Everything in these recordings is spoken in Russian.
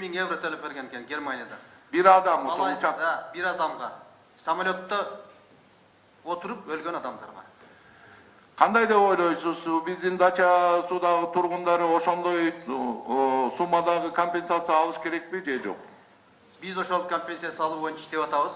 1000 евро төлеп берген екен Германияда. Bir adam ошо учак. Малайзияда bir адамға самолетта отырып өлген адамдарға. Кандай деп ойлойсуз? Биздин дача судагы тургундары ошондой суммадагы компенсация алыш керекпи же жок? Биз ошол компенсация салуу боюнча иштеп атабыз.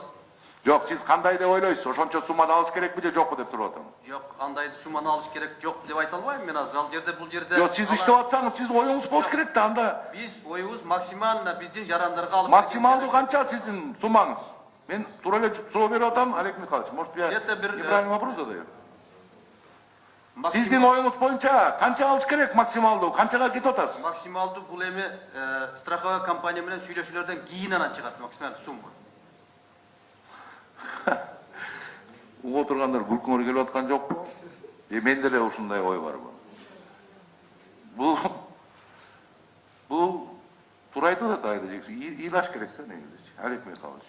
Жок, сиз кандай деп ойлойсуз? Ошончо сумманы алыш керекпи же жокпу деп сурап атам. Жок, андай сумманы алыш керек жок деп айта албайм мен азыр. Ал жерде бул жерде. Жок, сиз иштеп атсаңыз, сиз оюңуз болуш керек да анда. Биз оюбуз максимально биздин жарандарга алып. Максималдуу канча сиздин суммаңыз? Мен тура эле суроо берип атам, Олег Михайлович. Может, я неправильный вопрос задаю? Сиздин оюңуз боюнча канча алыш керек максималдуу? Канчага кетип атасыз? Максималдуу бул эми страховая компания менен сүйлөшүүлөрдөн кийин анан чыгат максималдуу сумма. Угуп отургандар күлкүңөр келип аткан жокпу? Менде эле ушундай ой барбы? Бул туура айтып атат Айда, ыйлаш керек да негизи. Олег Михайлович,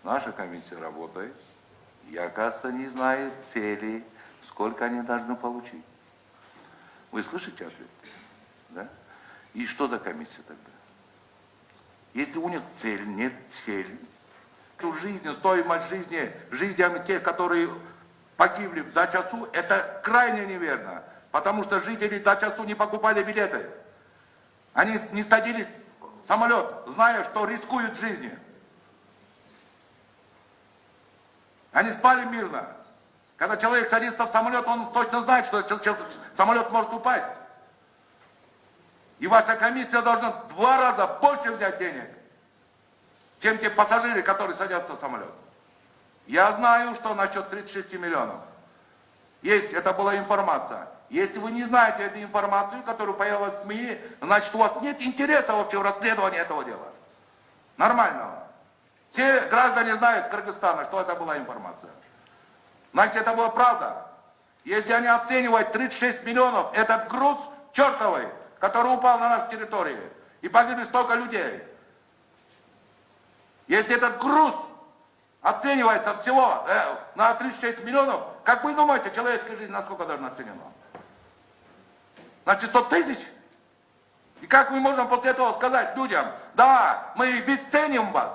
наша комиссия работает, и, оказывается, не знает цели, сколько они должны получить. Вы слышите ответ? Да? И что за комиссия тогда? Если у них цель, нет цели, жизни, стоимость жизни, жизнями тех, которые погибли в Дачасу, это крайне неверно. Потому что жители Дачасу не покупали билеты. Они не садились в самолет, зная, что рискуют жизнью. Они спали мирно. Когда человек садится в самолет, он точно знает, что самолет может упасть. И ваша комиссия должна в 2 раза больше взять денег, чем те пассажиры, которые садятся в самолет. Я знаю, что насчет 36 миллионов. Есть, это была информация. Если вы не знаете эту информацию, которая появилась в СМИ, значит, у вас нет интереса вообще в расследовании этого дела. Нормального. Все граждане знают Кыргызстана, что это была информация. Значит, это была правда. Если они оценивают 36 миллионов, этот груз чертовый, который упал на нашу территорию, и погибли столько людей. Если этот груз оценивается всего на 36 миллионов, как вы думаете, человеческая жизнь насколько должна оценена? Значит, 100 тысяч? И как мы можем после этого сказать людям, да, мы бесценим вас,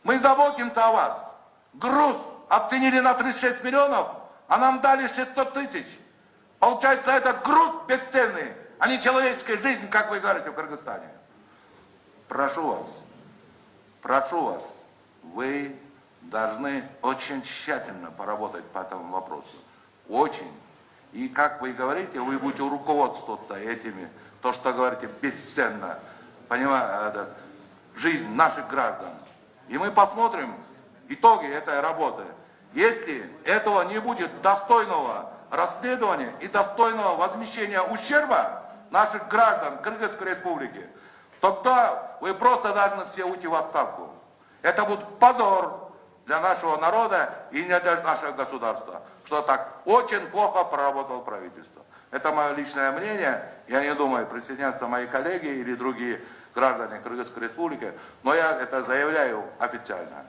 мы заботимся о вас, груз оценили на 36 миллионов, а нам дали 600 тысяч. Получается, этот груз бесценный, а не человеческая жизнь, как вы говорите в Кыргызстане. Прошу вас, вы должны очень тщательно поработать по этому вопросу. Очень. И как вы говорите, вы будете руководствоваться этими, то, что говорите, бесценно, понимаете, жизнь наших граждан. И мы посмотрим итоги этой работы. Если этого не будет достойного расследования и достойного возмещения ущерба наших граждан Кыргызской Республики, тогда вы просто должны все уйти в отставку. Это будет позор для нашего народа и не для нашего государства, что так очень плохо проработало правительство. Это мое личное мнение. Я не думаю, присоединяться мои коллеги или другие граждане Кыргызской Республики, но я это заявляю официально.